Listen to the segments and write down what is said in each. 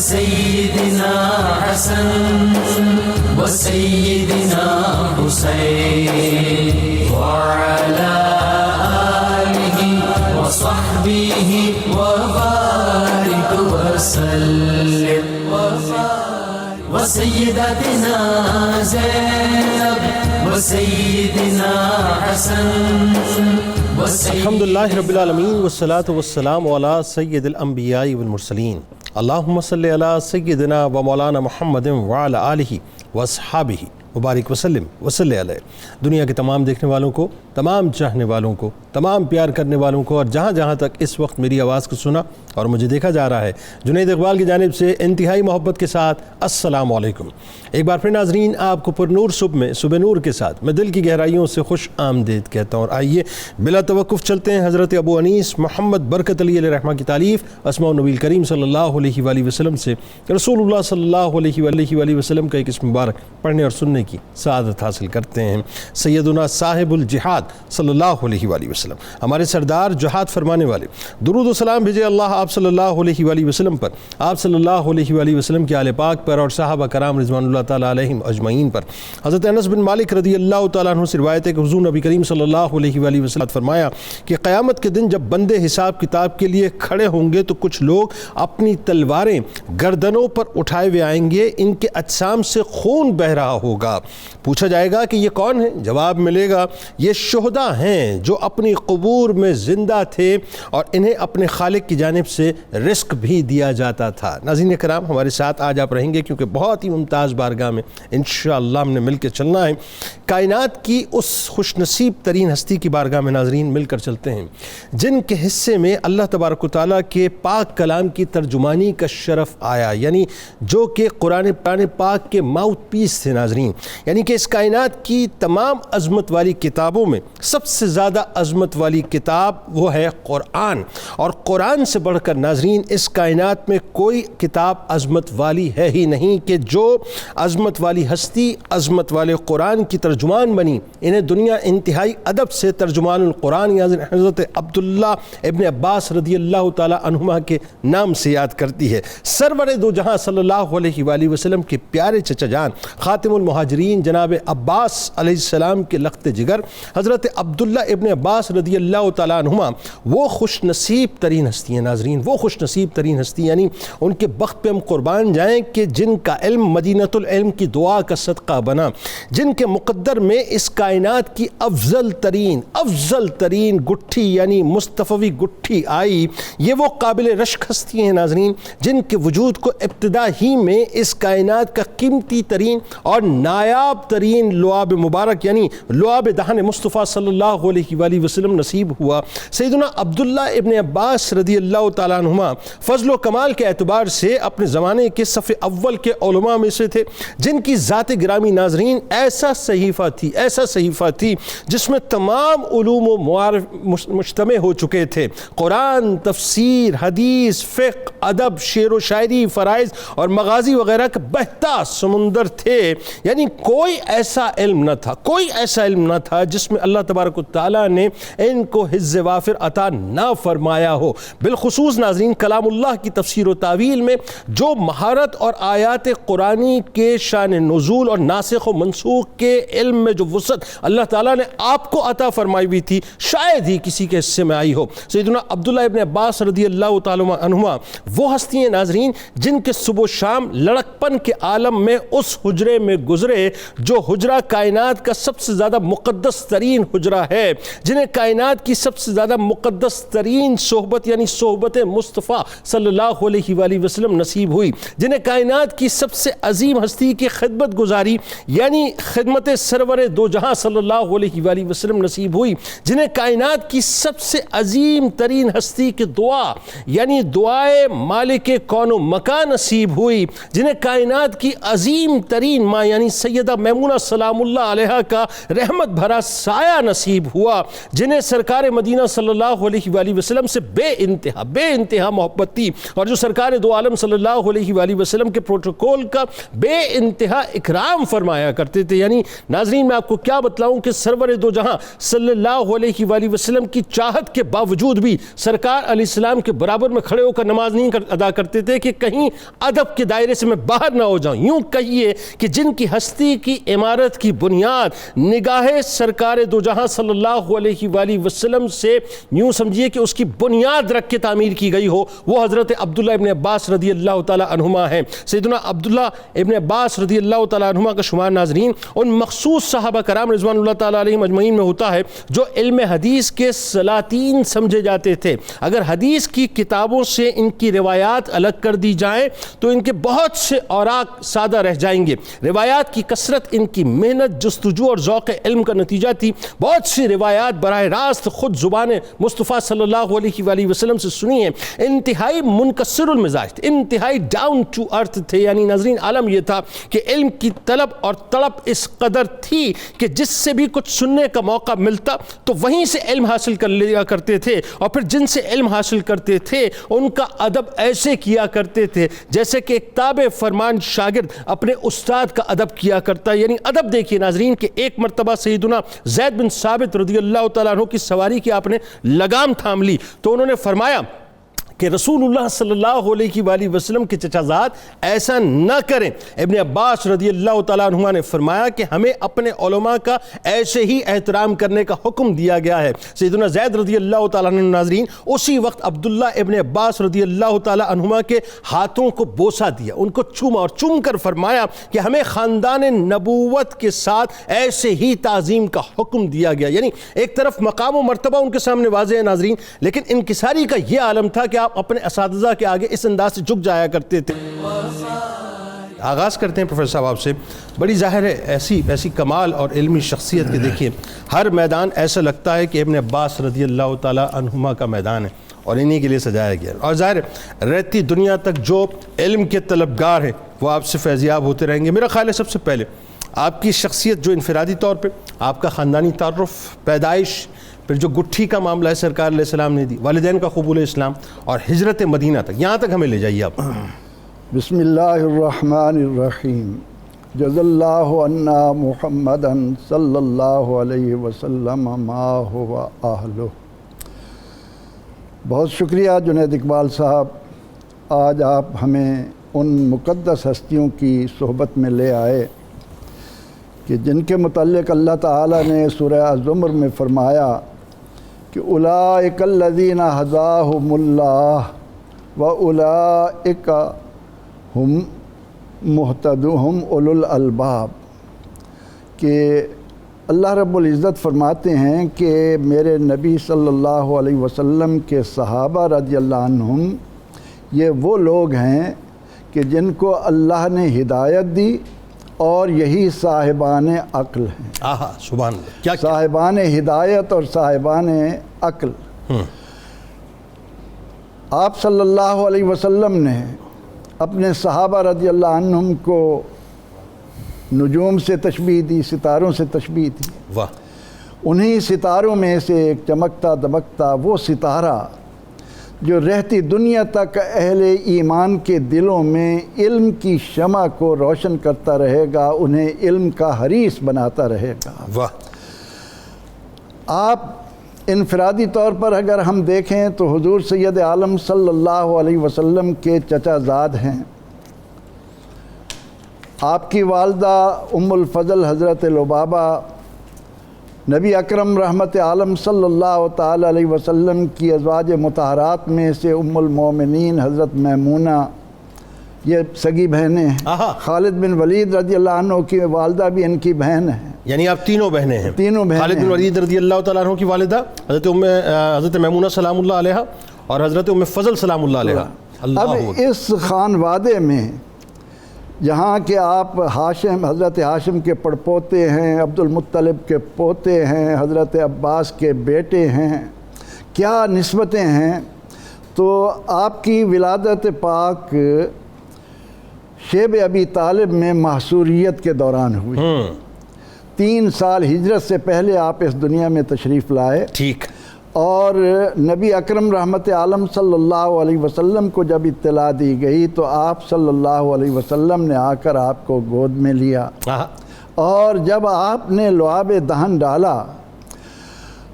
وسيدنا حسن وسيدنا حسين وعلى آله وصحبه وبارك وسلم وسيدتنا زينب وسيدنا حسن الحمد للہ رب العالمین والصلاة والسلام علی سید الانبیاء والمرسلین اللہم صلی علی سیدنا و مولانا محمد وعلی آلہ واصحابہ مبارک وسلم وصلی علیہ۔ دنیا کے تمام دیکھنے والوں کو، تمام چاہنے والوں کو، تمام پیار کرنے والوں کو، اور جہاں جہاں تک اس وقت میری آواز کو سنا اور مجھے دیکھا جا رہا ہے، جنید اقبال کی جانب سے انتہائی محبت کے ساتھ السلام علیکم۔ ایک بار پھر ناظرین، آپ کو پر نور صبح میں صبح نور کے ساتھ میں دل کی گہرائیوں سے خوش آمدید کہتا ہوں، اور آئیے بلا توقف چلتے ہیں حضرت ابو انیس محمد برکت علی علیہ رحمہ کی تعلیف اسماء النبی کریم صلی اللہ علیہ وآلہ وسلم سے رسول اللہ صلی اللہ علیہ وآلہ وسلم کا ایک اسم مبارک پڑھنے اور سننے کی سعادت حاصل کرتے ہیں۔ سیدنا صاحب الجہاد صلی اللہ علیہ وآلہ وسلم، ہمارے سردار جہاد فرمانے والے، درود و سلام بھیجے اللہ آپ صلی اللہ علیہ وآلہ وسلم پر، آپ صلی اللہ علیہ وآلہ وسلم کے آل پاک پر اور صحابہ کرام رضوان اللہ تعالیٰ علیہم اجمعین پر۔ حضرت انس بن مالک رضی اللہ تعالیٰ عنہ سے روایت ہے کہ حضور نبی کریم صلی اللہ علیہ وآلہ وسلم فرمایا کہ قیامت کے دن جب بندے حساب کتاب کے لیے کھڑے ہوں گے تو کچھ لوگ اپنی تلواریں گردنوں پر اٹھائے ہوئے آئیں گے، ان کے اجسام سے خون بہہ رہا ہوگا۔ پوچھا جائے گا کہ یہ کون ہیں؟ جواب ملے گا یہ شہداء ہیں جو اپنی قبور میں زندہ تھے اور انہیں اپنے خالق کی جانب سے رزق بھی دیا جاتا تھا۔ ناظرین کرام، ہمارے ساتھ آج آپ رہیں گے کیونکہ بہت ہی ممتاز بارگاہ میں انشاءاللہ ہم نے مل کے چلنا ہے۔ کائنات کی اس خوش نصیب ترین ہستی کی بارگاہ میں ناظرین مل کر چلتے ہیں جن کے حصے میں اللہ تبارک و تعالیٰ کے پاک کلام کی ترجمانی کا شرف آیا، یعنی جو کہ قرآن پاک کے ماؤتھ پیس تھے ناظرین، یعنی کہ اس کائنات کی تمام عظمت والی کتابوں میں سب سے زیادہ عظمت والی کتاب وہ ہے قرآن، اور قرآن سے بڑھ کر ناظرین اس کائنات میں کوئی کتاب عظمت والی ہے ہی نہیں کہ جو عظمت والی ہستی عظمت والے قرآن کی ترجمان بنی، انہیں دنیا انتہائی ادب سے ترجمان القرآن حضرت عبداللہ ابن عباس رضی اللہ تعالیٰ عنہما کے نام سے یاد کرتی ہے۔ سرور دو جہاں صلی اللہ علیہ وآلہ وسلم کے پیارے چچا جان خاتم المہاجرین جناب عباس علیہ السلام کے لخت جگر حضرت عبداللہ ابن عباس رضی اللہ تعالیٰ عنہما وہ خوش نصیب ترین ہستی ہیں ناظرین، وہ خوش نصیب ترین ہستی، یعنی ان کے بخت پہ ہم قربان جائیں کہ جن کا علم مدینۃ العلم کی دعا کا صدقہ بنا، جن کے مقدر میں اس کائنات کی افضل ترین گٹھی یعنی مصطفی گٹھی آئی۔ یہ وہ قابل رشک ہستی ہیں ناظرین جن کے وجود کو ابتدا ہی میں اس کائنات کا قیمتی ترین اور نایاب ترین لعاب مبارک یعنی لعاب دہن مصطفیٰ صلی اللہ علیہ وآلہ وسلم نصیب ہوا۔ سیدنا عبداللہ ابن عباس رضی اللہ تعالیٰ عنہما فضل و کمال کے اعتبار سے اپنے زمانے کے صف اول کے علماء میں سے تھے، جن کی ذات گرامی ناظرین ایسا صحیفہ تھی جس میں تمام علوم و معارف مجتمع ہو چکے تھے۔ قرآن، تفسیر، حدیث، فقہ، ادب، شعر و شاعری، فرائض اور مغازی وغیرہ کا بہتا سمندر تھے، یعنی کوئی ایسا علم نہ تھا جس میں اللہ تبارک و تعالیٰ نے ان کو حظ وافر عطا نہ فرمایا ہو۔ بالخصوص ناظرین کلام اللہ کی تفسیر و تعویل میں جو مہارت اور آیات قرآنی کے شان نزول اور ناسخ و منسوخ کے علم میں جو وسعت اللہ تعالیٰ نے آپ کو عطا فرمائی ہوئی تھی شاید ہی کسی کے حصے میں آئی ہو۔ سیدنا عبداللہ ابن عباس رضی اللہ تعالیٰ عنہما وہ ہستی ہیں ناظرین جن کے صبح و شام لڑکپن کے عالم میں اس حجرے میں گزرے جو حجرہ کائنات کا سب سے زیادہ مقدس ترین حجرہ ہے، جنہیں کائنات کی سب سے زیادہ مقدس ترین صحبت یعنی صحبت مصطفیٰ صلی اللہ علیہ وآلہ وسلم نصیب ہوئی، جنہیں کائنات کی سب سے عظیم ہستی کی خدمت گزاری یعنی خدمت سرور دو جہاں صلی اللہ علیہ وآلہ وسلم نصیب ہوئی، جنہیں کائنات کی سب سے عظیم ترین ہستی کی دعا یعنی دعائے مالک کون و مکان نصیب ہوئی، جنہیں کائنات کی عظیم ترین ماں یعنی سیدہ میمونہ سلام اللہ علیہ کا رحمت بھرا سایہ نصیب ہوا، جنہیں سرکار مدینہ صلی اللہ علیہ وآلہ وسلم سے بے انتہا محبت تھی، اور جو سرکار دو عالم صلی اللہ علیہ وآلہ وسلم کے پروٹوکول کا بے انتہا اکرام فرمایا کرتے تھے۔ یعنی ناظرین میں آپ کو کیا بتلاؤں کہ سرور دو جہاں صلی اللہ علیہ وآلہ وسلم کی چاہت کے باوجود بھی سرکار علیہ السلام کے برابر میں کھڑے ہو کر نماز نہیں ادا کرتے تھے کہ کہیں ادب کے دائرے سے میں باہر نہ ہو جاؤں۔ یوں کہیے کہ جن کی ہستی کی عمارت کی بنیاد نگاہ سرکار دو جہاں صلی اللہ علیہ وآلہ وسلم سے یوں سمجھیے کہ اس کی بنیاد رکھ کے تعمیر کی گئی ہو، وہ حضرت عبداللہ ابن عباس رضی اللہ تعالی عنہما ہیں۔ سیدنا عبداللہ ابن عباس رضی اللہ تعالی عنہما کا شمار ناظرین ان مخصوص صحابہ کرام رضوان اللہ تعالی علیہم اجمعین میں ہوتا ہے جو علم حدیث کے سلاطین سمجھے جاتے تھے۔ اگر حدیث کی کتابوں سے ان کی روایات الگ کر دی جائیں تو ان کے بہت سے اوراق سادہ رہ جائیں گے۔ روایات کی کثرت ان کی محنت، جستجو اور ذوق علم کا نتیجہ تھی۔ بہت سی روایات براہ راست خود زبان مصطفیٰ صلی اللہ علیہ وآلہ وسلم سے سنی ہیں۔ انتہائی منکسر المزاج تھے، انتہائی ڈاؤن ٹو ارتھ تھے۔ یعنی ناظرین عالم یہ تھا کہ علم کی طلب اور تڑپ اس قدر تھی کہ جس سے بھی کچھ سننے کا موقع ملتا تو وہیں سے علم حاصل کر لیا کرتے تھے، اور پھر جن سے علم حاصل کرتے تھے ان کا ادب ایسے کیا کرتے تھے جیسے کہ ایک تابع فرمان شاگرد اپنے استاد کا ادب کیا کرتا ہے۔ یعنی ادب دیکھیے ناظرین کہ ایک مرتبہ سیدنا زید بن ثابت رضی اللہ تعالیٰ عنہ کی سواری کی آپ نے لگام تھام لی تو انہوں نے فرمایا کہ رسول اللہ صلی اللہ علیہ وآلہ وسلم کے چچا زاد ایسا نہ کریں۔ ابن عباس رضی اللہ تعالیٰ عنہما نے فرمایا کہ ہمیں اپنے علماء کا ایسے ہی احترام کرنے کا حکم دیا گیا ہے۔ سیدنا زید رضی اللہ تعالیٰ عنہ ناظرین اسی وقت عبداللہ ابن عباس رضی اللہ تعالیٰ عنہما کے ہاتھوں کو بوسہ دیا، ان کو چوما اور چوم کر فرمایا کہ ہمیں خاندان نبوت کے ساتھ ایسے ہی تعظیم کا حکم دیا گیا۔ یعنی ایک طرف مقام و مرتبہ ان کے سامنے واضح ہے ناظرین، لیکن انکساری کا یہ عالم تھا کہ آپ اپنے اساتذہ کے آگے اس انداز سے جھک جایا کرتے تھے۔ آغاز کرتے ہیں پروفیسر صاحب آپ سے۔ بڑی ظاہر ہے ایسی کمال اور علمی شخصیت کے دیکھیے ہر میدان ایسا لگتا ہے کہ ابن عباس رضی اللہ تعالی عنہما کا میدان ہے اور انہی کے لیے سجایا گیا، اور ظاہر ہے رہتی دنیا تک جو علم کے طلبگار ہیں وہ آپ سے فیضیاب ہوتے رہیں گے۔ میرا خیال ہے سب سے پہلے آپ کی شخصیت جو انفرادی طور پہ آپ کا خاندانی تعارف، پیدائش، پھر جو گٹھی کا معاملہ ہے سرکار علیہ السلام نے دی، والدین کا قبول اسلام اور ہجرت مدینہ تک، یہاں تک ہمیں لے جائیے آپ۔ بسم اللہ الرحمن الرحیم۔ جزا اللہ عنا محمدا صلی اللہ علیہ وسلم ما ہوا اہلہ۔ بہت شکریہ جنید اقبال صاحب، آج آپ ہمیں ان مقدس ہستیوں کی صحبت میں لے آئے کہ جن کے متعلق اللہ تعالیٰ نے سورہ الزمر میں فرمایا کہ اولئک الذین ھداھم اللہ واولئک ہم مہتدون اولو الالباب، کہ اللہ رب العزت فرماتے ہیں کہ میرے نبی صلی اللہ علیہ وسلم کے صحابہ رضی اللہ عنہم یہ وہ لوگ ہیں کہ جن کو اللہ نے ہدایت دی، اور یہی صاحبان عقل ہیں۔ آہا سبحان اللہ، کیا صاحبان ہدایت اور صاحبان عقل۔ آپ صلی اللہ علیہ وسلم نے اپنے صحابہ رضی اللہ عنہم کو نجوم سے تشبیہ دی، ستاروں سے تشبیہ دی۔ واہ، انہی ستاروں میں سے ایک چمکتا دمکتا وہ ستارہ جو رہتی دنیا تک اہل ایمان کے دلوں میں علم کی شمع کو روشن کرتا رہے گا، انہیں علم کا حریص بناتا رہے گا۔ واہ، آپ انفرادی طور پر اگر ہم دیکھیں تو حضور سید عالم صلی اللہ علیہ وسلم کے چچا زاد ہیں۔ آپ کی والدہ ام الفضل حضرت لبابہ نبی اکرم رحمت عالم صلی اللہ تعالی علیہ وسلم کی ازواج مطہرات میں سے ام المومنین حضرت میمونہ یہ سگی بہنیں ہیں۔ خالد بن ولید رضی اللہ عنہ کی والدہ بھی ان کی بہن ہے۔ یعنی آپ تینوں بہنیں ہیں؟ تینوں بہنیں۔ خالد بن ولید رضی اللہ تعالیٰ عنہ کی والدہ حضرت میمونہ سلام اللہ علیہ اور حضرت ام فضل سلام اللہ علیہ۔ اب اس خانوادے میں جہاں کہ آپ حضرت ہاشم کے پڑپوتے ہیں، عبد المطلب کے پوتے ہیں، حضرت عباس کے بیٹے ہیں، کیا نسبتیں ہیں، تو آپ کی ولادت پاک شیب ابی طالب میں محصوریت کے دوران ہوئی۔ 3 سال ہجرت سے پہلے آپ اس دنیا میں تشریف لائے، ٹھیک، اور نبی اکرم رحمت عالم صلی اللہ علیہ وسلم کو جب اطلاع دی گئی تو آپ صلی اللہ علیہ وسلم نے آ کر آپ کو گود میں لیا، اور جب آپ نے لعاب دہن ڈالا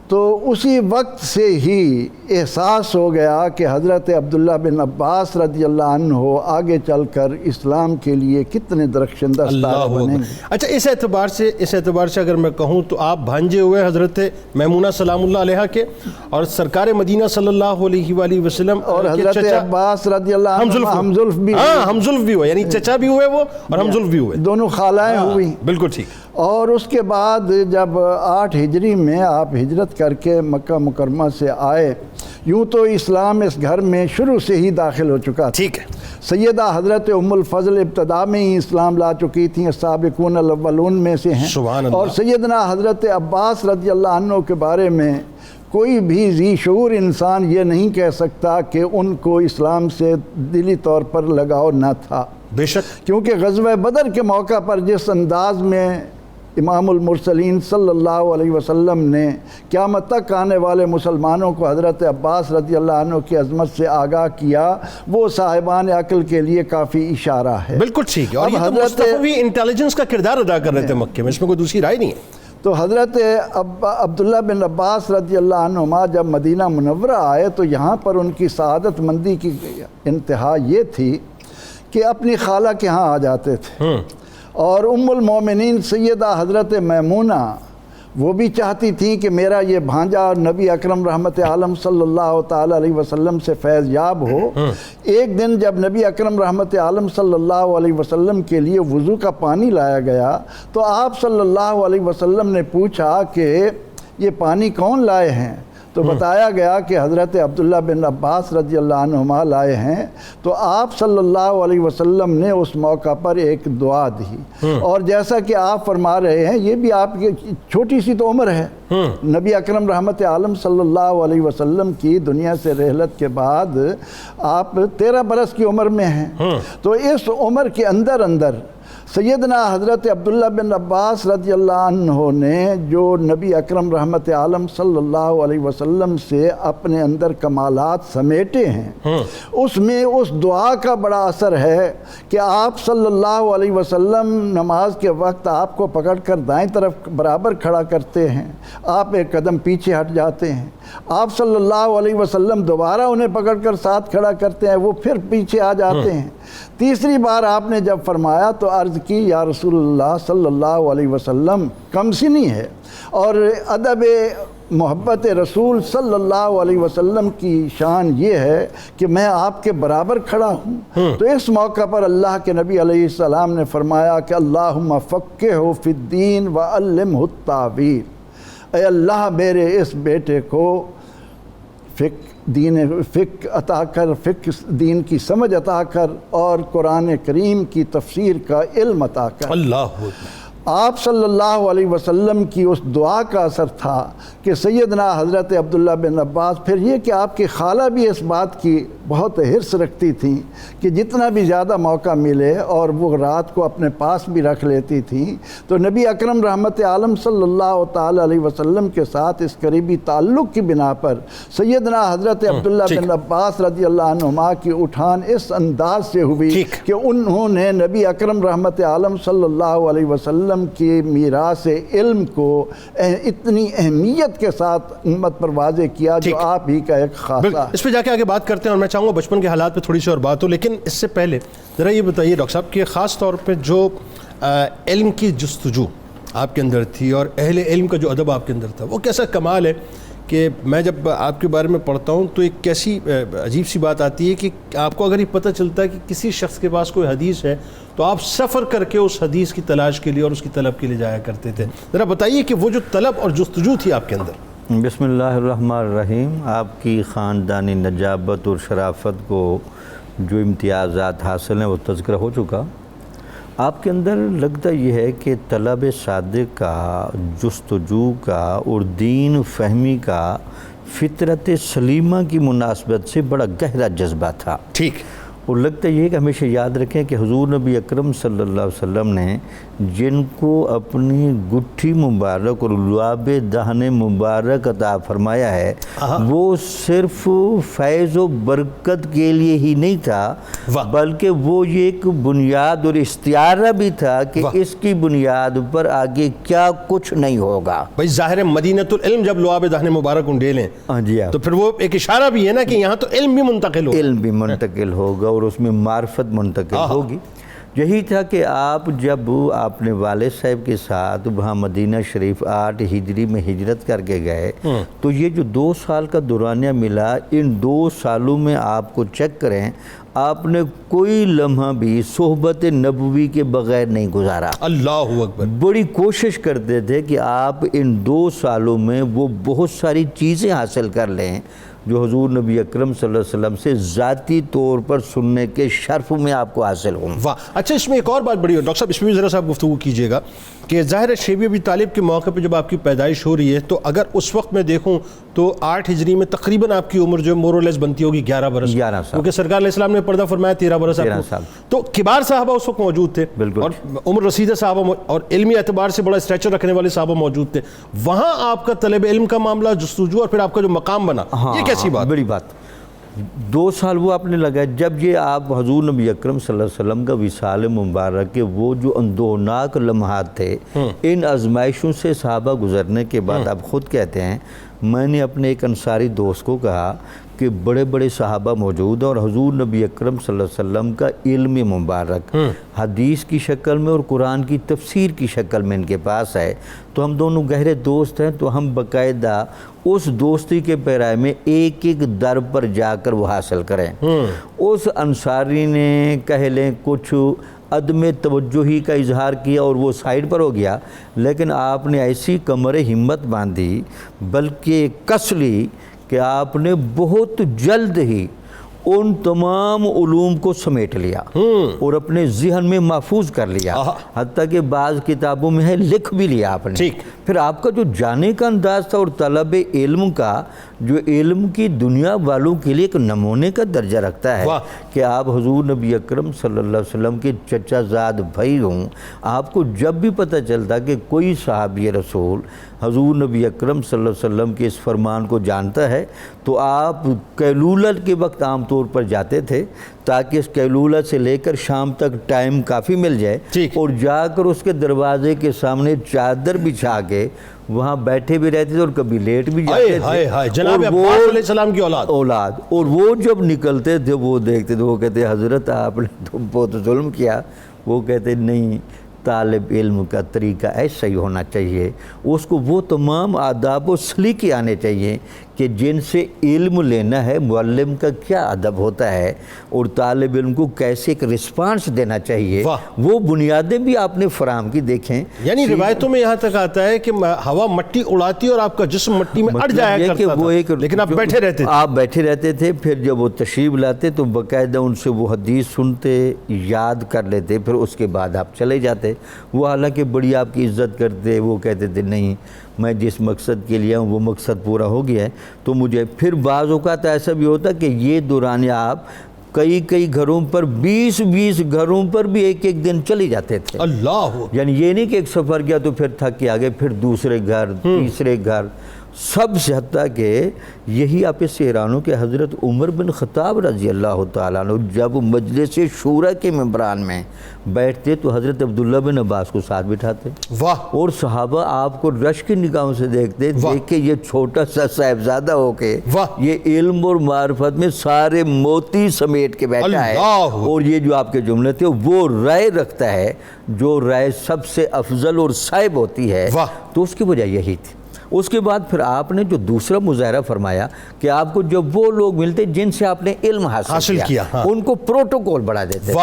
تو اسی وقت سے ہی احساس ہو گیا کہ حضرت عبداللہ بن عباس رضی اللہ عنہ آگے چل کر اسلام کے لیے کتنے درخشندہ ستارہ بنیں گے۔ اچھا، اس اعتبار سے اگر میں کہوں تو آپ بھانجے ہوئے حضرت میمونہ سلام اللہ علیہ کے، اور سرکار مدینہ صلی اللہ علیہ وآلہ وسلم اور حضرت عباس رضی اللہ عنہ ہمزلف بھی، ہمزلف بھی ہوئے، یعنی چچا بھی ہوئے وہ اور ہمزلف بھی ہوئے، دونوں خالائیں ہوئی۔ بالکل ٹھیک۔ اور اس کے بعد جب 8 ہجری میں آپ ہجرت کر کے مکہ مکرمہ سے آئے، یوں تو اسلام اس گھر میں شروع سے ہی داخل ہو چکا تھا۔ ٹھیک ہے۔ سیدہ حضرت ام الفضل ابتدا میں ہی اسلام لا چکی تھیں، سابقون الاولون میں سے ہیں، سبحان اللہ۔ اور سیدنا حضرت عباس رضی اللہ عنہ کے بارے میں کوئی بھی ذی شعور انسان یہ نہیں کہہ سکتا کہ ان کو اسلام سے دلی طور پر لگاؤ نہ تھا، بے شک، کیونکہ غزوہ بدر کے موقع پر جس انداز میں امام المرسلین صلی اللہ علیہ وسلم نے قیامت تک آنے والے مسلمانوں کو حضرت عباس رضی اللہ عنہ کی عظمت سے آگاہ کیا، وہ صاحبان عقل کے لیے کافی اشارہ ہے۔ بالکل ٹھیک ہے، اور یہ تو مصطفی انٹیلیجنس کا کردار ادا کر رہے تھے مکے میں، اس میں کوئی دوسری رائے نہیں ہے۔ تو حضرت عبداللہ بن عباس رضی اللہ عنہما جب مدینہ منورہ آئے تو یہاں پر ان کی سعادت مندی کی انتہا یہ تھی کہ اپنی خالہ کے ہاں آ جاتے تھے، اور ام المومنین سیدہ حضرت میمونہ وہ بھی چاہتی تھیں کہ میرا یہ بھانجا اور نبی اکرم رحمت عالم صلی اللہ تعالی علیہ وسلم سے فیض یاب ہو۔ ایک دن جب نبی اکرم رحمت عالم صلی اللہ علیہ وسلم کے لیے وضو کا پانی لایا گیا تو آپ صلی اللہ علیہ وسلم نے پوچھا کہ یہ پانی کون لائے ہیں؟ تو بتایا گیا کہ حضرت عبداللہ بن عباس رضی اللہ عنہما لائے ہیں۔ تو آپ صلی اللہ علیہ وسلم نے اس موقع پر ایک دعا دی، اور جیسا کہ آپ فرما رہے ہیں یہ بھی آپ کی چھوٹی سی تو عمر ہے، نبی اکرم رحمت عالم صلی اللہ علیہ وسلم کی دنیا سے رحلت کے بعد آپ 13 برس کی عمر میں ہیں، تو اس عمر کے اندر سیدنا حضرت عبداللہ بن عباس رضی اللہ عنہ نے جو نبی اکرم رحمت عالم صلی اللہ علیہ وسلم سے اپنے اندر کمالات سمیٹے ہیں، اس میں اس دعا کا بڑا اثر ہے کہ آپ صلی اللہ علیہ وسلم نماز کے وقت آپ کو پکڑ کر دائیں طرف برابر کھڑا کرتے ہیں، آپ ایک قدم پیچھے ہٹ جاتے ہیں، آپ صلی اللہ علیہ وسلم دوبارہ انہیں پکڑ کر ساتھ کھڑا کرتے ہیں، وہ پھر پیچھے آ جاتے ہیں۔ تیسری بار آپ نے جب فرمایا تو عرض کی یا رسول اللہ صلی اللہ علیہ وسلم کم سنی ہے، اور ادب محبت رسول صلی اللہ علیہ وسلم کی شان یہ ہے کہ میں آپ کے برابر کھڑا ہوں۔ تو اس موقع پر اللہ کے نبی علیہ السلام نے فرمایا کہ اللہم فقہہ فی الدین وعلمہ التاویل، اے اللہ میرے اس بیٹے کو فقہ عطا کر، فقہ دین کی سمجھ عطا کر، اور قرآن کریم کی تفسیر کا علم عطا کر۔ اللہ آپ صلی اللہ علیہ وسلم کی اس دعا کا اثر تھا کہ سیدنا حضرت عبداللہ بن عباس، پھر یہ کہ آپ کی خالہ بھی اس بات کی بہت حرص رکھتی تھیں کہ جتنا بھی زیادہ موقع ملے، اور وہ رات کو اپنے پاس بھی رکھ لیتی تھیں، تو نبی اکرم رحمت عالم صلی اللہ تعالی علیہ وسلم کے ساتھ اس قریبی تعلق کی بنا پر سیدنا حضرت عبداللہ بن عباس رضی اللہ عنہما کی اٹھان اس انداز سے ہوئی کہ انہوں نے نبی اکرم رحمت عالم صلی اللہ علیہ وسلم کی میراث علم کو اتنی اہمیت کے ساتھ امت پر واضح کیا جو آپ ہی کا ایک خاصہ۔ اس پہ جا کے آگے بات کرتے ہیں، اور میں چاہوں گا بچپن کے حالات پہ تھوڑی سی اور بات ہو، لیکن اس سے پہلے ذرا یہ بتائیے ڈاکٹر صاحب کہ خاص طور پہ جو علم کی جستجو آپ کے اندر تھی اور اہل علم کا جو ادب آپ کے اندر تھا، وہ کیسا کمال ہے کہ میں جب آپ کے بارے میں پڑھتا ہوں تو ایک کیسی عجیب سی بات آتی ہے کہ آپ کو اگر یہ پتہ چلتا ہے کہ کسی شخص کے پاس کوئی حدیث ہے تو آپ سفر کر کے اس حدیث کی تلاش کے لیے اور اس کی طلب کے لیے جایا کرتے تھے۔ ذرا بتائیے کہ وہ جو طلب اور جستجو تھی آپ کے اندر۔ بسم اللہ الرحمن الرحیم۔ آپ کی خاندانی نجابت اور شرافت کو جو امتیازات حاصل ہیں وہ تذکرہ ہو چکا۔ آپ کے اندر لگتا یہ ہے کہ طلب صادق کا، جستجو کا اور دین فہمی کا فطرت سلیمہ کی مناسبت سے بڑا گہرا جذبہ تھا۔ ٹھیک۔ اور لگتا یہ ہے کہ ہمیشہ یاد رکھیں کہ حضور نبی اکرم صلی اللہ علیہ وسلم نے جن کو اپنی گٹھی مبارک اور لعاب دہن مبارک عطا فرمایا ہے وہ صرف فیض و برکت کے لیے ہی نہیں تھا بلکہ وہ یہ ایک بنیاد اور استعارہ بھی تھا کہ اس کی بنیاد پر آگے کیا کچھ نہیں ہوگا. بھائی ظاہر ہے مدینۃ العلم جب لعاب دہن مبارک انڈیلیں تو پھر وہ ایک اشارہ بھی ہے نا کہ یہاں تو علم بھی منتقل ہوگا. علم بھی منتقل ہوگا اور اس میں معرفت منتقل ہوگی. یہی تھا کہ آپ جب اپنے والد صاحب کے ساتھ وہاں مدینہ شریف 8 ہجری میں ہجرت کر کے گئے تو یہ جو 2 سال کا دورانیہ ملا ان 2 سالوں میں آپ کو چیک کریں آپ نے کوئی لمحہ بھی صحبت نبوی کے بغیر نہیں گزارا. اللہ اکبر. بڑی کوشش کرتے تھے کہ آپ ان 2 سالوں میں وہ بہت ساری چیزیں حاصل کر لیں جو حضور نبی اکرم صلی اللہ علیہ وسلم سے ذاتی طور پر سننے کے شرف میں آپ کو حاصل ہوں. واہ. اچھا اس میں ایک اور بات بڑی ہے ڈاکٹر صاحب، اس میں بھی ذرا صاحب گفتگو کیجئے گا کہ ظاہر ہے شیب ابی طالب کے موقع پہ جب آپ کی پیدائش ہو رہی ہے تو اگر اس وقت میں دیکھوں تو 8 ہجری میں تقریباً آپ کی عمر جو ہے مورلیس بنتی ہوگی 11 برس. 11 سال. کیونکہ سرکار علیہ السلام نے پردہ فرمایا 13 برس. 13 سال. تو کبار صحابہ اس وقت موجود تھے اور عمر رسیدہ صحابہ اور علمی اعتبار سے بڑا اسٹریچر رکھنے والے صحابہ موجود تھے. وہاں آپ کا طلب علم کا معاملہ جستجو اور پھر آپ کا جو مقام بنا یہ کیسی بات؟ بڑی بات. 2 سال وہ آپ نے لگائے جب یہ آپ حضور نبی اکرم صلی اللہ علیہ وسلم کا وصال مبارک کے وہ جو اندوہناک لمحات تھے ان آزمائشوں سے صحابہ گزرنے کے بعد آپ خود کہتے ہیں میں نے اپنے ایک انصاری دوست کو کہا کہ بڑے بڑے صحابہ موجود ہیں اور حضور نبی اکرم صلی اللہ علیہ وسلم کا علم مبارک حدیث کی شکل میں اور قرآن کی تفسیر کی شکل میں ان کے پاس ہے تو ہم دونوں گہرے دوست ہیں تو ہم باقاعدہ اس دوستی کے پیرائے میں ایک ایک در پر جا کر وہ حاصل کریں. اس انصاری نے کہہ لیں کچھ عدم توجہی کا اظہار کیا اور وہ سائیڈ پر ہو گیا لیکن آپ نے ایسی کمر ہمت باندھی بلکہ کس لی کہ آپ نے بہت جلد ہی ان تمام علوم کو سمیٹ لیا اور اپنے ذہن میں محفوظ کر لیا حتیٰ کہ بعض کتابوں میں ہے لکھ بھی لیا آپ نے. پھر آپ کا جو جانے کا انداز تھا اور طلب علم کا جو علم کی دنیا والوں کے لیے ایک نمونے کا درجہ رکھتا ہے کہ آپ حضور نبی اکرم صلی اللہ علیہ وسلم کے چچا زاد بھائی ہوں. آپ کو جب بھی پتہ چلتا کہ کوئی صحابی رسول حضور نبی اکرم صلی اللہ علیہ وسلم کے اس فرمان کو جانتا ہے تو آپ قیلولت کے وقت عام طور پر جاتے تھے تاکہ اس قیلولت سے لے کر شام تک ٹائم کافی مل جائے اور جا کر اس کے دروازے کے سامنے چادر بچھا کے وہاں بیٹھے بھی رہتے تھے اور کبھی لیٹ بھی جاتے تھے. جناب عباس علیہ السلام کی اولاد اور وہ جب نکلتے تھے وہ دیکھتے تھے وہ کہتے حضرت آپ نے تو بہت ظلم کیا. وہ کہتے نہیں طالب علم کا طریقہ ایسا ہی ہونا چاہیے اس کو وہ تمام آداب و سلیقے آنے چاہیے کہ جن سے علم لینا ہے معلم کا کیا ادب ہوتا ہے اور طالب علم کو کیسے ایک رسپانس دینا چاہیے وہ بنیادیں بھی آپ نے فراہم کی. دیکھیں یعنی روایتوں میں یہاں تک آتا ہے کہ ہوا مٹی اڑاتی اور آپ کا جسم مٹی میں اڑ جایا کرتا تھا لیکن آپ بیٹھے رہتے تھے. آپ بیٹھے رہتے تھے پھر جب وہ تشریف لاتے تو باقاعدہ ان سے وہ حدیث سنتے یاد کر لیتے پھر اس کے بعد آپ چلے جاتے. وہ حالانکہ بڑی آپ کی عزت کرتے وہ کہتے تھے نہیں میں جس مقصد کے لیے ہوں وہ مقصد پورا ہو گیا ہے تو مجھے. پھر بعض اوقات ایسا بھی ہوتا کہ یہ دوران آپ کئی گھروں پر 20 گھروں پر بھی ایک دن چلے جاتے تھے. اللہ یعنی یہ نہیں کہ ایک سفر کیا تو پھر تھک کے آگے پھر دوسرے گھر تیسرے گھر سب سے حتیٰ کہ یہی آپ اس سے حیران ہو کہ حضرت عمر بن خطاب رضی اللہ تعالیٰ عنہ جب مجلس شورا کے ممبران میں بیٹھتے تو حضرت عبداللہ بن عباس کو ساتھ بٹھاتے اور صحابہ آپ کو رش کی نگاہوں سے دیکھتے دیکھ کے یہ چھوٹا سا صاحبزادہ ہو کے یہ علم اور معرفت میں سارے موتی سمیٹ کے بیٹھا ہے اور یہ جو آپ کے جملے تھے وہ رائے رکھتا ہے جو رائے سب سے افضل اور صائب ہوتی ہے تو اس کی وجہ یہی تھی. اس کے بعد پھر آپ نے جو دوسرا مظاہرہ فرمایا کہ آپ کو جب وہ لوگ ملتے جن سے آپ نے علم حاصل کیا ان کو پروٹوکول بڑھا دیتے.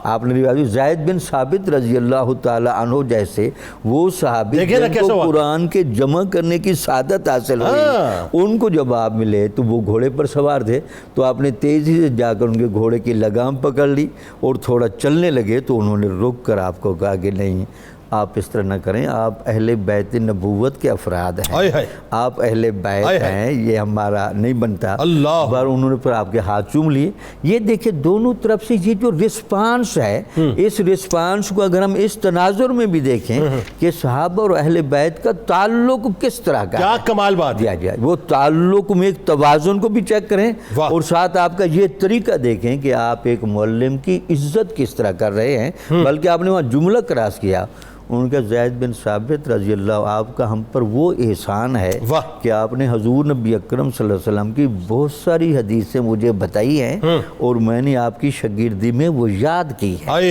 آپ نے زید بن ثابت رضی اللہ تعالی عنہ جیسے وہ صحابی جن کو قرآن کے جمع کرنے کی سعادت حاصل ہوئی ان کو جب آپ ملے تو وہ گھوڑے پر سوار تھے تو آپ نے تیزی سے جا کر ان کے گھوڑے کی لگام پکڑ لی اور تھوڑا چلنے لگے تو انہوں نے رک کر آپ کو کہا کہ نہیں آپ اس طرح نہ کریں، آپ اہل بیت نبوت کے افراد ہیں، آپ اہل بیت ہیں، یہ ہمارا نہیں بنتا۔ بار انہوں نے پر آپ کے ہاتھ چوم لیے۔ یہ دیکھیں دونوں طرف سے یہ جو رسپانس ہے، اس رسپانس کو اگر ہم اس تناظر میں بھی دیکھیں کہ صحابہ اور اہل بیت کا تعلق کس طرح کا ہے، کیا کمال بات ہے، وہ تعلق میں ایک توازن کو بھی چیک کریں، اور ساتھ آپ کا یہ طریقہ دیکھیں کہ آپ ایک معلم کی عزت کس طرح کر رہے ہیں۔ بلکہ آپ نے وہاں جملہ کراس کیا، ان کا زید بن ثابت رضی اللہ، آپ کا ہم پر وہ احسان ہے کہ آپ نے حضور نبی اکرم صلی اللہ علیہ وسلم کی بہت ساری حدیثیں مجھے بتائی ہیں، اور میں نے آپ کی شاگردی میں وہ یاد کی ہے۔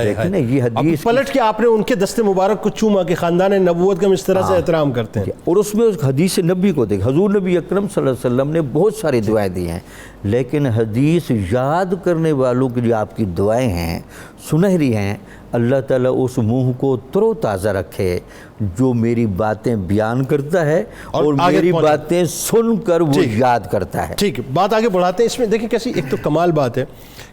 لیکن یہ حدیث پلٹ کے آپ نے ان کے دست مبارک کو چوما کہ خاندان نبوت کا ہم اس طرح سے احترام کرتے ہیں، اور اس میں اس حدیث نبی کو دیکھ، حضور نبی اکرم صلی اللہ علیہ وسلم نے بہت ساری دعائیں دی ہیں، لیکن حدیث یاد کرنے والوں کے لیے آپ کی دعائیں ہیں، سنہری ہیں۔ اللہ تعالیٰ اس منہ کو تر و تازہ رکھے جو میری باتیں بیان کرتا ہے اور میری باتیں سن کر وہ یاد کرتا ہے۔ ٹھیک ہے، بات آگے بڑھاتے ہیں۔ اس میں دیکھیں کیسی ایک تو کمال بات ہے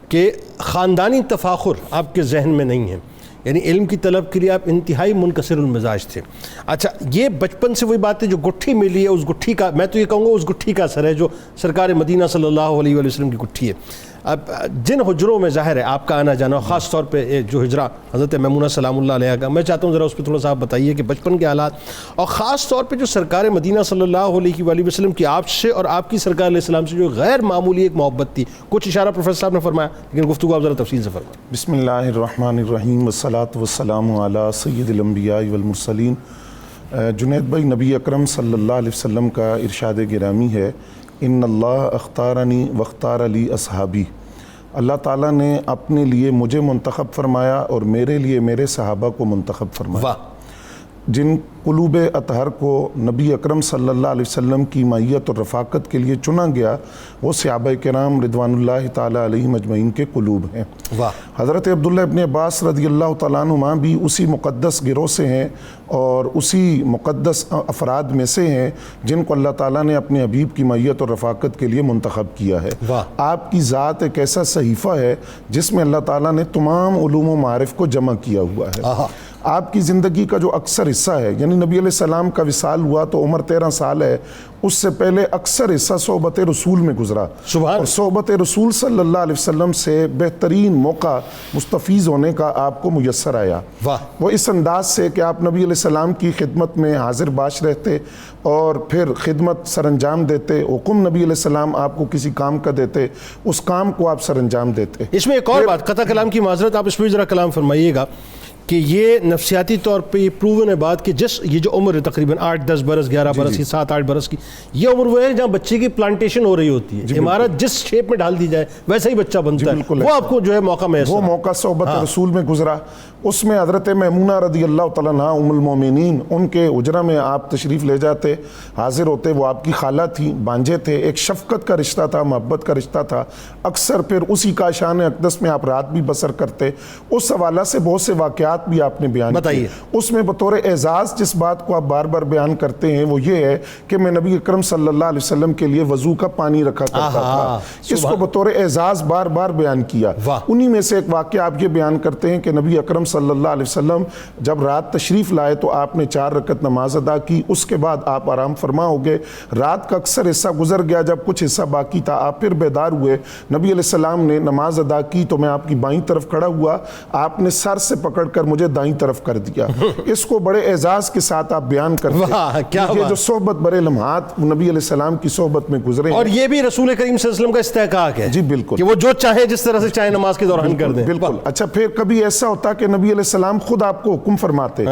کہ خاندانی تفاخر آپ کے ذہن میں نہیں ہے، یعنی علم کی طلب کے لیے آپ انتہائی منکسر المزاج تھے۔ اچھا، یہ بچپن سے وہی بات ہے جو گٹھی ملی ہے، اس گٹھی کا، میں تو یہ کہوں گا اس گٹھی کا اثر ہے جو سرکار مدینہ صلی اللہ علیہ وآلہ وسلم کی گٹھی ہے۔ اب جن حجروں میں ظاہر ہے آپ کا آنا جانا، خاص طور پہ جو حجرہ حضرت میمونہ سلام اللہ علیہ کا، میں چاہتا ہوں ذرا اس پہ تھوڑا سا آپ بتائیے کہ بچپن کے حالات، اور خاص طور پہ جو سرکار مدینہ صلی اللہ علیہ وآلہ وسلم کی آپ سے اور آپ کی سرکار علیہ السلام سے جو غیر معمولی ایک محبت تھی، کچھ اشارہ پروفیسر صاحب نے فرمایا، لیکن گفتگو آپ ذرا تفصیل سے فرمائیں۔ بسم اللہ الرحمن الرحیم، والصلاة والسلام علی سید الانبیاء والمرسلین۔ جنید بھائی، نبی اکرم صلی اللہ علیہ وسلم کا ارشاد گرامی ہے، ان اللہ اختارنی واختار لی اصحابی، اللہ تعالیٰ نے اپنے لیے مجھے منتخب فرمایا اور میرے لیے میرے صحابہ کو منتخب فرمایا۔ جن قلوب اطہر کو نبی اکرم صلی اللہ علیہ وسلم کی معیت اور رفاقت کے لیے چنا گیا، وہ صحابہ کرام رضوان اللہ تعالیٰ علیہم اجمعین کے قلوب ہیں۔ حضرت عبداللہ ابن عباس رضی اللہ تعالیٰ عنہما بھی اسی مقدس گروہ سے ہیں اور اسی مقدس افراد میں سے ہیں جن کو اللہ تعالیٰ نے اپنے حبیب کی معیت اور رفاقت کے لیے منتخب کیا ہے۔ آپ کی ذات ایک ایسا صحیفہ ہے جس میں اللہ تعالیٰ نے تمام علوم و معارف کو جمع کیا ہوا ہے۔ آپ کی زندگی کا جو اکثر حصہ ہے، یعنی نبی علیہ السلام کا وصال ہوا تو عمر 13 سال ہے، اس سے پہلے اکثر حصہ صحبت رسول میں گزرا، اور صحبت رسول صلی اللہ علیہ وسلم سے بہترین موقع مستفیض ہونے کا آپ کو میسر آیا۔ وہ اس انداز سے کہ آپ نبی علیہ السلام کی خدمت میں حاضر باش رہتے اور پھر خدمت سر انجام دیتے، حکم نبی علیہ السلام آپ کو کسی کام کا دیتے، اس کام کو آپ سر انجام دیتے۔ اس میں ایک اور بات، قطع کلام کی معذرت، آپ اس پہ ذرا کلام فرمائیے گا کہ یہ نفسیاتی طور پہ یہ پروون ہے بات کہ یہ جو عمر ہے تقریباً 8-10 برس 11 برس کی 7-8 برس کی، یہ عمر وہ ہے جہاں بچے کی پلانٹیشن ہو رہی ہوتی ہے، عمارت جس شیپ میں ڈال دی جائے ویسا ہی بچہ بنتا ہے، وہ آپ کو جو ہے موقع میسر، وہ موقع صحبت رسول میں گزرا۔ اس میں حضرت میمونہ رضی اللہ تعالیٰ عنہا ام المومنین، ان کے حجرہ میں آپ تشریف لے جاتے، حاضر ہوتے، وہ آپ کی خالہ تھیں، بانجے تھے، ایک شفقت کا رشتہ تھا، محبت کا رشتہ تھا، اکثر پھر اسی کاشان اقدس میں آپ رات بھی بسر کرتے۔ اس حوالہ سے بہت سے واقعات بھی آپ نے بیان کیے، اس میں بطور اعزاز جس بات کو آپ بار بار بیان کرتے ہیں وہ یہ ہے کہ میں نبی اکرم صلی اللہ علیہ وسلم کے لیے وضو کا پانی رکھا کرتا تھا، اس کو بطور اعزاز بار بار بیان کیا۔ انہی میں سے ایک واقعہ آپ یہ بیان کرتے ہیں کہ نبی اکرم صلی اللہ علیہ وسلم جب رات تشریف لائے تو آپ نے 4 رکعت نماز ادا کی، اس کے بعد آپ آرام فرما ہو گئے، رات کا اکثر حصہ گزر گیا، جب کچھ حصہ باقی تھا آپ پھر بیدار ہوئے، نبی علیہ السلام نے نماز ادا کی تو میں آپ کی بائیں طرف کھڑا ہوا، آپ نے سر سے پکڑ کر مجھے دائیں طرف کر دیا۔ اس کو بڑے اعزاز کے ساتھ آپ بیان کرتے ہیں، یہ جو صحبت برے لمحات نبی علیہ السلام کی صحبت میں گزرے ہیں، اور یہ بھی رسول کریم صلی اللہ علیہ وسلم کا استحقاق ہے، جی بالکل، کہ وہ جو چاہے جس طرح سے چاہے نماز کے دوران کر دیں، بالکل۔ اچھا، پھر کبھی ایسا ہوتا کہ نبی علیہ السلام خود آپ کو حکم فرماتے،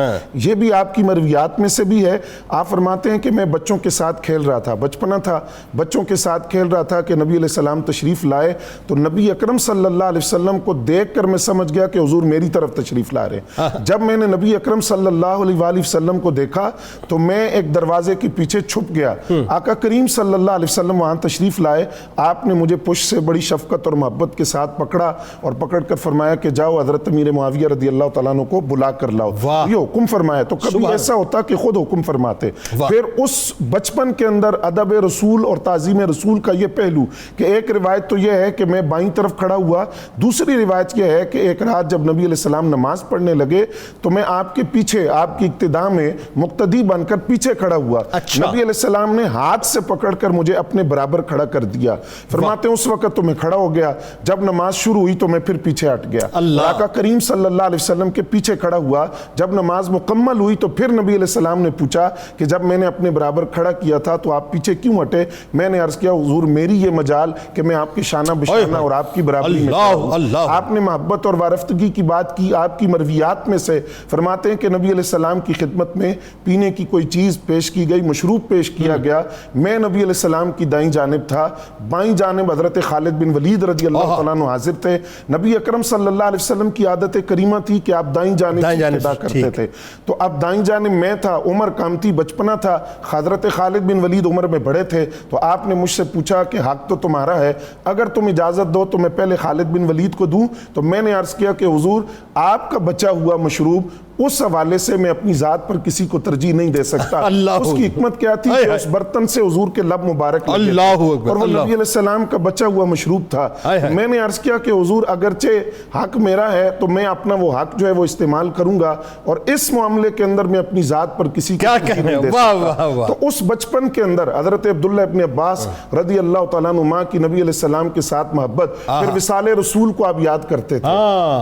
یہ بھی آپ کی مرویات میں سے بھی ہے، آپ فرماتے ہیں کہ میں بچوں کے ساتھ کھیل رہا تھا، بچپنا تھا، بچوں کے ساتھ کھیل رہا تھا کہ نبی علیہ السلام تشریف لائے تو نبی اکرم صلی اللہ علیہ وسلم کو دیکھ کر میں سمجھ گیا کہ حضور میری طرف تشریف لا رہے ہیں۔ جب میں نے نبی اکرم صلی اللہ علیہ وآلہ وسلم کو دیکھا تو میں ایک دروازے کے پیچھے چھپ گیا، آقا کریم صلی اللہ علیہ وسلم وہاں تشریف لائے، آپ نے مجھے پشت سے بڑی شفقت اور محبت کے ساتھ پکڑا اور پکڑ کر فرمایا کہ جاؤ حضرت امیر معاویہ رضی اللہ تعالیٰ عنہ کو بلا کر لاؤ، یہ حکم فرمایا۔ تو کبھی ایسا ہوتا کہ خود حکم فرماتے۔ پھر اس بچپن کے اندر ادب رسول اور تعظیم رسول کا یہ پہلو کہ ایک روایت تو یہ ہے کہ میں بائیں طرف کھڑا ہوا، دوسری روایت یہ ہے کہ ایک رات جب نبی علیہ السلام نماز پڑھنے ہونے لگے تو میں آپ کے پیچھے آپ کی اقتداء میں مقتدی بن کر پیچھے کھڑا ہوا. اچھا. نبی علیہ السلام نے ہاتھ سے پکڑ کر مجھے اپنے برابر کھڑا کر دیا. فرماتے ہیں اس وقت تو میں کھڑا ہو گیا, جب نماز شروع ہوئی تو میں پھر پیچھے ہٹ گیا. آقا کریم صلی اللہ علیہ وسلم کے پیچھے کھڑا ہوا. جب نماز مکمل ہوئی تو پھر نبی علیہ السلام نے پوچھا کہ جب میں نے اپنے برابر کھڑا کیا تھا تو آپ پیچھے کیوں ہٹے؟ میں نے عرض کیا حضور میری یہ مجال کہ میں آپ کے شانہ بشانہ اور آپ کی برابری میں کھڑا ہوں. آپ نے محبت اور وارفتگی کی بات کی. آپ کی مرویات میں سے فرماتے ہیں کہ نبی علیہ السلام کی خدمت میں پینے کی کوئی چیز پیش کی گئی, مشروب پیش کیا گیا. میں نبی علیہ السلام کی دائیں جانب تھا, بائیں جانب حضرت خالد بن ولید رضی اللہ تعالیٰ عنہ حاضر تھے. نبی اکرم صلی اللہ علیہ وسلم کی عادت کریمہ تھی کہ آپ دائیں جانب اقتدا کرتے تھے. تو اب دائیں جانب میں تھا, عمر کام تھی, بچپنا تھا, حضرت خالد بن ولید عمر میں بڑے تھے. تو آپ نے مجھ سے پوچھا کہ حق تو تمہارا ہے, اگر تم اجازت دو تو میں پہلے خالد بن ولید کو دوں. تو میں نے عرض کیا کہ حضور آپ کا بچا ہوا مشروب اس حوالے سے میں اپنی ذات پر کسی کو ترجیح نہیں دے سکتا. اس کی حکمت کیا تھی کہ اس برتن سے حضور کے لب مبارک لگے تھے اور وہ نبی علیہ السلام کا بچا ہوا مشروب تھا. میں نے عرض کیا کہ حضور اگرچہ حق میرا ہے تو میں اپنا وہ حق جو ہے وہ استعمال کروں گا, اور اس معاملے کے اندر میں اپنی ذات پر کسی کو ترجیح نہیں دے سکتا. تو اس بچپن کے اندر حضرت عبداللہ ابن عباس رضی اللہ تعالیٰ عنہ کی نبی علیہ السلام کے ساتھ محبت, پھر وصال رسول کو آپ یاد کرتے تھے.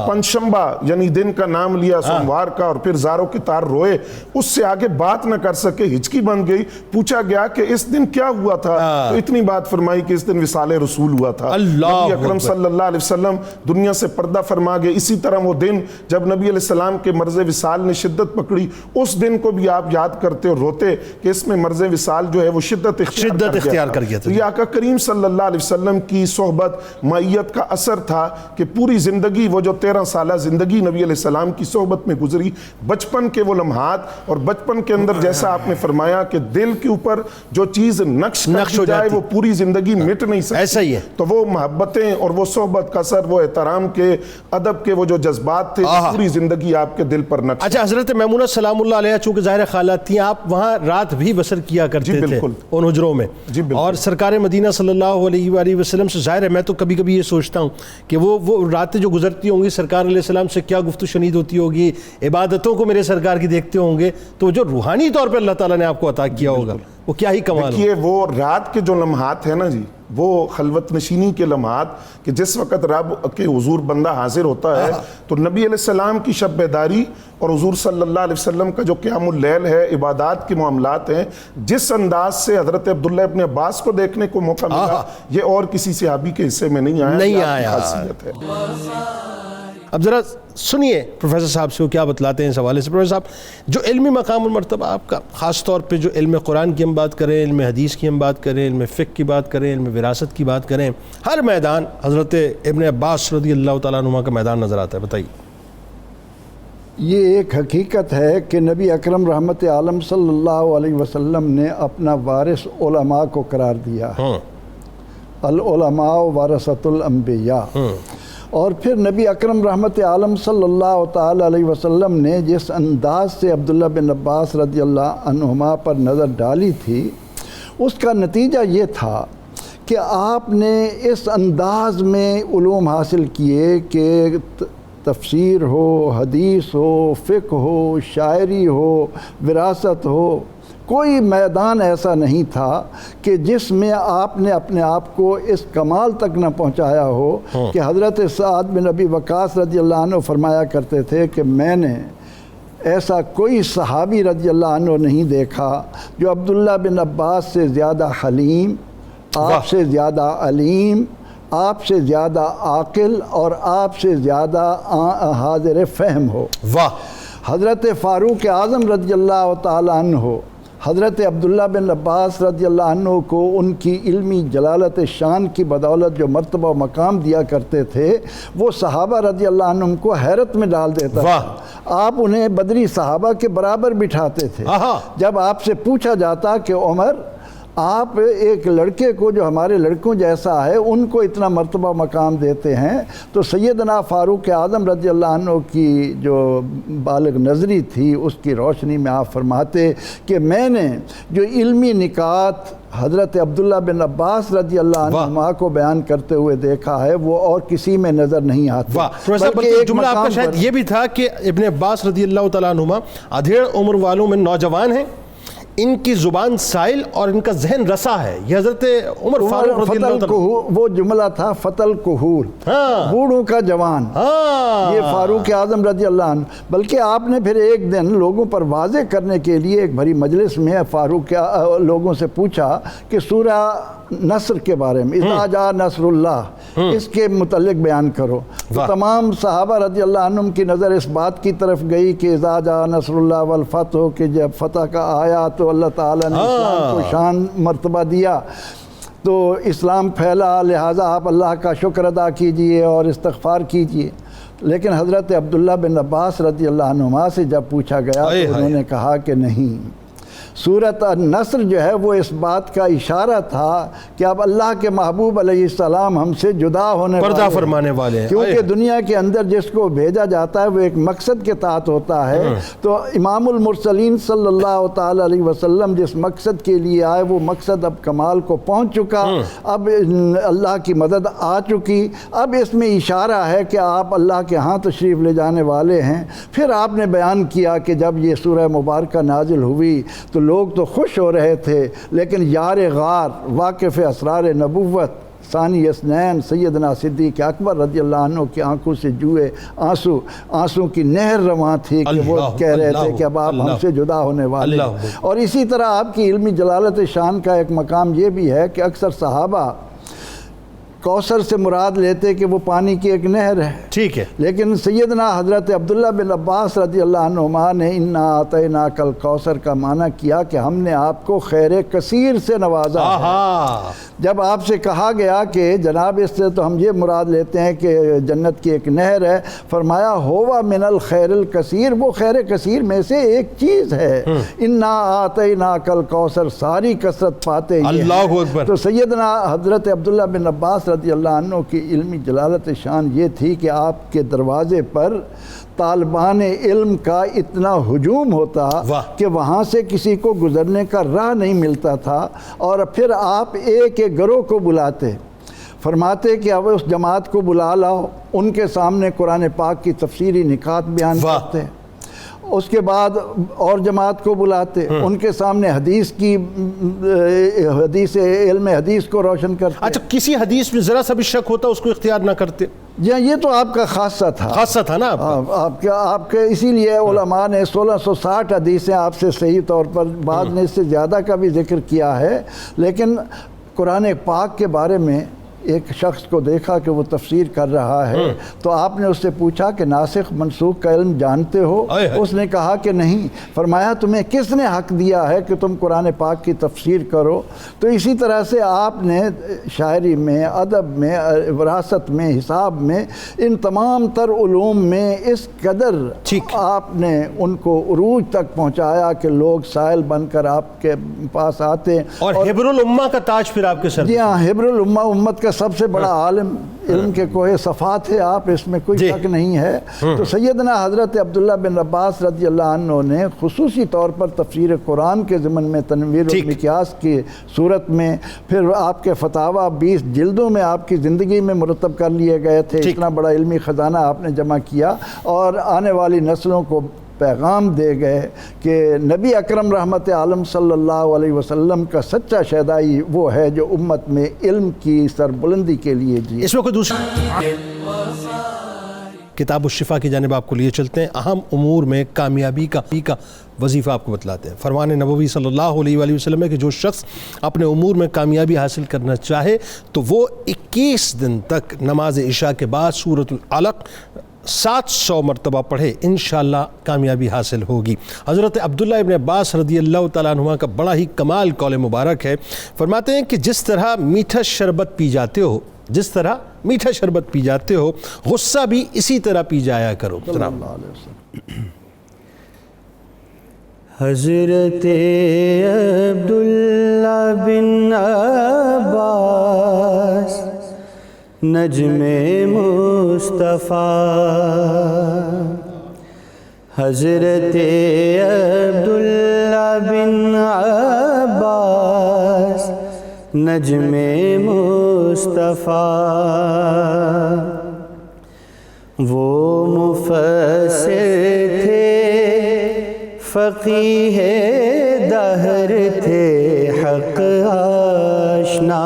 پنجشنبہ یعنی دن کا نام لیا, سوموار کا, اور پھر زاروں کے تار روئے. اس سے آگے بات نہ کر سکے, ہچکی بن گئی. پوچھا گیا کہ اس دن کیا ہوا تھا, تو اتنی بات فرمائی کہ اس دن وصال رسول ہوا تھا. نبی اکرم صلی اللہ علیہ وسلم دنیا سے پردہ فرما گئے. اسی طرح وہ دن جب نبی علیہ السلام کے مرض وصال نے شدت پکڑی, اس دن کو بھی آپ یاد کرتے اور روتے کہ اس میں مرض وصال جو ہے وہ شدت اختیار کر گیا تھا. یہ آقا کریم صلی اللہ علیہ وسلم کی صحبت معیت کا اثر تھا کہ پوری زندگی, وہ جو 13 سالہ زندگی نبی علیہ السلام کی صحبت میں گزری, بچپن کے وہ لمحات, اور بچپن کے اندر جیسا آپ نے فرمایا کہ دل کے اوپر جو چیز نقش ہو جائے وہ پوری زندگی مٹ نہیں سکتی. ایسا ہی ہے. تو وہ محبتیں اور وہ صحبت کا اثر, وہ احترام کے, ادب کے وہ جو جذبات تھے, پوری زندگی آپ کے دل پر نقش. اچھا, حضرت میمونہ سلام اللہ علیہ چونکہ ظاہر خالات تھیں, آپ وہاں رات بھی بسر کیا کرتے تھے ان حجروں میں, اور سرکار مدینہ صلی اللہ علیہ وآلہ وسلم سے ظاہر ہے میں تو کبھی کبھی یہ سوچتا ہوں کہ وہ راتیں جو گزرتی ہوں گی سرکار علیہ السلام سے کیا گفت و شنید ہوتی ہوگی, عبادتوں کو میرے سرکار کی دیکھتے ہوں گے, تو جو روحانی طور پہ اللہ تعالیٰ نے آپ کو عطا کیا ہوگا وہ کیا ہی کمال. دیکھیے وہ رات کے جو لمحات ہیں نا جی, وہ خلوت نشینی کے لمحات, کہ جس وقت رب کے حضور بندہ حاضر ہوتا ہے تو نبی علیہ السلام کی شب بیداری اور حضور صلی اللہ علیہ وسلم کا جو قیام اللیل ہے, عبادات کے معاملات ہیں, جس انداز سے حضرت عبداللہ ابن عباس کو دیکھنے کو موقع ملا یہ اور کسی صحابی کے حصے میں نہیں آیا. خاصیت ہے. اب ذرا سنیے پروفیسر صاحب سے وہ کیا بتلاتے ہیں اس حوالے سے. پروفیسر صاحب, جو علمی مقام المرتبہ آپ کا, خاص طور پہ جو علم قرآن کی ہم بات کریں, علم حدیث کی ہم بات کریں, علم فقہ کی بات کریں, علم وراثت کی بات کریں, ہر میدان حضرت ابن عباس رضی اللہ تعالیٰ عنہ کا میدان نظر آتا ہے. بتائیے. یہ ایک حقیقت ہے کہ نبی اکرم رحمت عالم صلی اللہ علیہ وسلم نے اپنا وارث علماء کو قرار دیا, العلماء ورثۃ الانبیاء. اور پھر نبی اکرم رحمت عالم صلی اللہ تعالی علیہ وسلم نے جس انداز سے عبداللہ بن عباس رضی اللہ عنہما پر نظر ڈالی تھی, اس کا نتیجہ یہ تھا کہ آپ نے اس انداز میں علوم حاصل کیے کہ تفسیر ہو, حدیث ہو, فقہ ہو, شاعری ہو, وراثت ہو, کوئی میدان ایسا نہیں تھا کہ جس میں آپ نے اپنے آپ کو اس کمال تک نہ پہنچایا ہو کہ حضرت سعد بن ابی وقاص رضی اللہ عنہ فرمایا کرتے تھے کہ میں نے ایسا کوئی صحابی رضی اللہ عنہ نہیں دیکھا جو عبداللہ بن عباس سے زیادہ حلیم, آپ سے زیادہ علیم, آپ سے زیادہ عاقل اور آپ سے زیادہ حاضر فہم ہو. حضرت فاروق اعظم رضی اللہ تعالیٰ عنہ حضرت عبداللہ بن عباس رضی اللہ عنہ کو ان کی علمی جلالت شان کی بدولت جو مرتبہ و مقام دیا کرتے تھے, وہ صحابہ رضی اللہ عنہ کو حیرت میں ڈال دیتا تھا. آپ انہیں بدری صحابہ کے برابر بٹھاتے تھے. جب آپ سے پوچھا جاتا کہ عمر آپ ایک لڑکے کو جو ہمارے لڑکوں جیسا ہے ان کو اتنا مرتبہ مقام دیتے ہیں، تو سیدنا فاروق اعظم رضی اللہ عنہ کی جو بالغ نظری تھی اس کی روشنی میں آپ فرماتے کہ میں نے جو علمی نکات حضرت عبداللہ بن عباس رضی اللہ عنہ کو بیان کرتے ہوئے دیکھا ہے وہ اور کسی میں نظر نہیں آتے۔ بلکہ ایک جملہ آپ کا شاید یہ بھی تھا کہ ابن عباس رضی اللہ تعالیٰ عنہما ادھیڑ عمر والوں میں نوجوان ہیں، ان کی زبان سائل اور ان کا ذہن رسا ہے۔ یہ حضرت عمر فاروق رضی اللہ تعالیٰ عنہ، وہ جملہ تھا فتل کہول، بوڑھوں کا جوان، یہ فاروق اعظم رضی اللہ عنہ۔ بلکہ آپ نے پھر ایک دن لوگوں پر واضح کرنے کے لیے ایک بھری مجلس میں فاروق لوگوں سے پوچھا کہ سورہ نصر کے بارے میں، اذا جاء نصر اللہ، اس کے متعلق بیان کرو۔ تو تمام صحابہ رضی اللہ عنہم کی نظر اس بات کی طرف گئی کہ اذا جاء نصر اللہ والفتح، کہ جب فتح کا آیا تو اللہ تعالیٰ نے اسلام کو شان مرتبہ دیا، تو اسلام پھیلا، لہٰذا آپ اللہ کا شکر ادا کیجئے اور استغفار کیجئے۔ لیکن حضرت عبداللہ بن عباس رضی اللہ عنہما سے جب پوچھا گیا تو انہوں نے کہا کہ نہیں، سورۃ النصر جو ہے وہ اس بات کا اشارہ تھا کہ اب اللہ کے محبوب علیہ السلام ہم سے جدا ہونے پردہ فرمانے والے ہیں، کیونکہ دنیا کے اندر جس کو بھیجا جاتا ہے وہ ایک مقصد کے تحت ہوتا ہے۔ تو امام المرسلین صلی اللہ تعالی علیہ وسلم جس مقصد کے لیے آئے وہ مقصد اب کمال کو پہنچ چکا، اب اللہ کی مدد آ چکی، اب اس میں اشارہ ہے کہ آپ اللہ کے ہاں تشریف لے جانے والے ہیں۔ پھر آپ نے بیان کیا کہ جب یہ سورہ مبارکہ نازل ہوئی تو لوگ تو خوش ہو رہے تھے، لیکن یار غار، واقف اسرار نبوت، ثانی اثنین سیدنا صدیق اکبر رضی اللہ عنہ کی آنکھوں سے جوئے آنسوں کی نہر رواں تھی کہ وہ کہہ رہے تھے کہ اب آپ ہم سے جدا ہونے والے ہیں۔ اور اسی طرح آپ کی علمی جلالت شان کا ایک مقام یہ بھی ہے کہ اکثر صحابہ کوثر سے مراد لیتے کہ وہ پانی کی ایک نہر ہے، ٹھیک ہے، لیکن سیدنا حضرت عبداللہ بن عباس رضی اللہ عنہما نے انا اعطیناک الکوثر کا معنی کیا کہ ہم نے آپ کو خیر کثیر سے نوازا ہے۔ جب آپ سے کہا گیا کہ جناب اس سے تو ہم یہ مراد لیتے ہیں کہ جنت کی ایک نہر ہے، فرمایا ہوا من الخیر الکثیر، وہ خیر کثیر میں سے ایک چیز ہے۔ انا اعطیناک الکوثر، ساری کثرت پاتے ہیں۔ اللہ اکبر۔ تو سیدنا حضرت عبداللہ بن عباس رضی اللہ عنہ کی علمی جلالت شان یہ تھی کہ آپ کے دروازے پر طالبان علم کا اتنا ہجوم ہوتا کہ وہاں سے کسی کو گزرنے کا راہ نہیں ملتا تھا، اور پھر آپ ایک ایک گروہ کو بلاتے، فرماتے کہ اب اس جماعت کو بلا لاؤ، ان کے سامنے قرآن پاک کی تفسیری نکات بیان کرتے، اس کے بعد اور جماعت کو بلاتے، ان کے سامنے حدیث علم حدیث کو روشن کرتے۔ اچھا، کسی حدیث میں ذرا سا بھی شک ہوتا اس کو اختیار نہ کرتے؟ جی یہ تو آپ کا خاصہ تھا نا آپ کے، اسی لیے علماء نے 1660 حدیثیں آپ سے صحیح طور پر، بعض نے اس سے زیادہ کا بھی ذکر کیا ہے، لیکن قرآن پاک کے بارے میں ایک شخص کو دیکھا کہ وہ تفسیر کر رہا ہے، تو آپ نے اس سے پوچھا کہ ناسخ منسوخ کا علم جانتے ہو؟ اس نے کہا کہ نہیں۔ فرمایا تمہیں کس نے حق دیا ہے کہ تم قرآن پاک کی تفسیر کرو؟ تو اسی طرح سے آپ نے شاعری میں، ادب میں، وراثت میں، حساب میں، ان تمام تر علوم میں اس قدر آپ نے ان کو عروج تک پہنچایا کہ لوگ سائل بن کر آپ کے پاس آتے۔ اور حبر الامہ کا تاج پھر آپ کے سر؟ جی ہاں، حبر الامہ، امت کا سب سے بڑا عالم، علم کے کوہ صفات ہے آپ، اس میں کوئی شک نہیں ہے۔ تو سیدنا حضرت عبداللہ بن عباس رضی اللہ عنہ نے خصوصی طور پر تفسیر قرآن کے ضمن میں تنویر المقیاس کی صورت میں، پھر آپ کے فتاویٰ 20 جلدوں میں آپ کی زندگی میں مرتب کر لیے گئے تھے، اتنا بڑا علمی خزانہ آپ نے جمع کیا، اور آنے والی نسلوں کو پیغام دے گئے کہ نبی اکرم رحمت عالم صلی اللہ علیہ وسلم کا سچا شہدائی وہ ہے جو امت میں علم کی سربلندی کے لیے جی۔ اس میں کوئی دوسری کتاب الشفا کی جانب آپ کو لیے چلتے ہیں۔ اہم امور میں کامیابی کا وظیفہ آپ کو بتلاتے ہیں۔ فرمان نبوی صلی اللہ علیہ وآلہ وسلم ہے کہ جو شخص اپنے امور میں کامیابی حاصل کرنا چاہے تو وہ 21 دن تک نماز عشاء کے بعد سورۃ العلق 700 مرتبہ پڑھے، انشاءاللہ کامیابی حاصل ہوگی۔ حضرت عبداللہ ابن عباس رضی اللہ تعالیٰ عنہ کا بڑا ہی کمال قول مبارک ہے، فرماتے ہیں کہ جس طرح میٹھا شربت پی جاتے ہو غصہ بھی اسی طرح پی جایا کرو۔ حضرت عبداللہ بن عباس نجم مصطفیٰ، حضرت عبداللہ بن عباس نجم مصطفیٰ، وہ مفسر تھے، فقیہ دہر تھے، حق آشنا،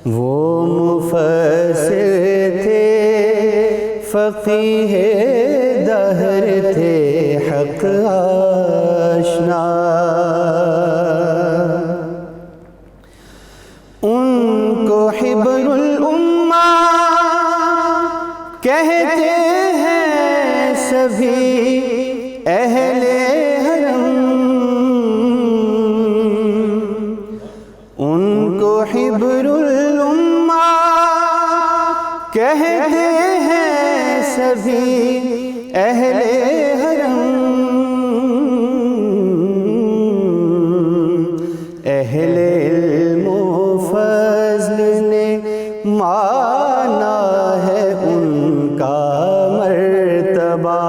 وہ مفسر تھے، فقیہ دہر تھے، حق آشنا، ان کو حبر الامہ کہتے ہیں سبھی اہل حرم، ان کو حبر الامہ کہتے ہیں سبھی اہل حرم، اہل علم و فضل نے مانا ہے ان کا مرتبہ،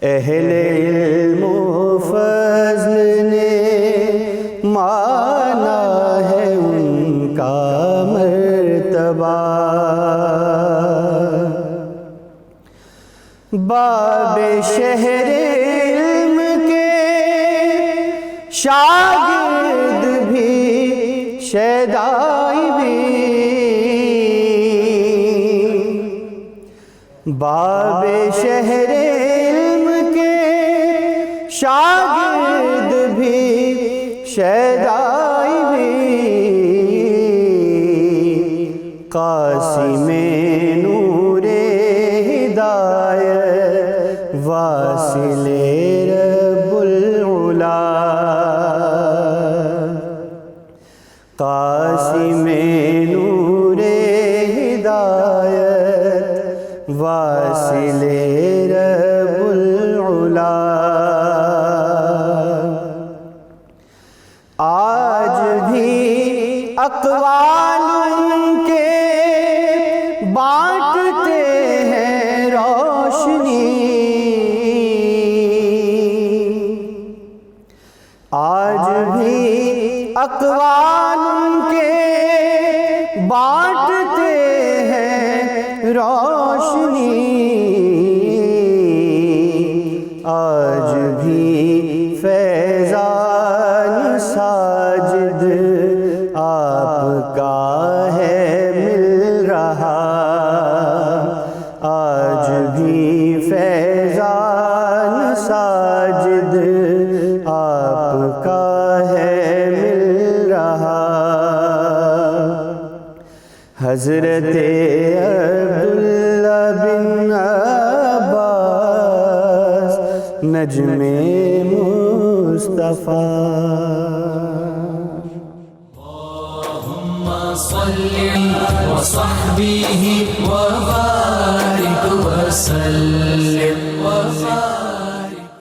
اہل علم و فضل نے مانا ہے ان کا مرتبہ، باب شہر علم کے شاگرد بھی شیدائی بھی، باب شہر علم کے شاگرد بھی شیدائی بھی، قاسم نور ہدایت واصل رب العلا، قاسم نور ہدایت واصل رب العلا، آج بھی اقوال ان کے بانٹتے ہیں روشنی، آج بھی اقوال ان کے بانٹتے ہیں روشنی، آج بھی فیضان ساجد آپ کا ہے مل رہا، آج بھی فیضان ساجد آپ کا ہے مل رہا، حضرت عبداللہ بن عباس نجم مصطفیٰ۔ صل وصحبه وبارك وسلم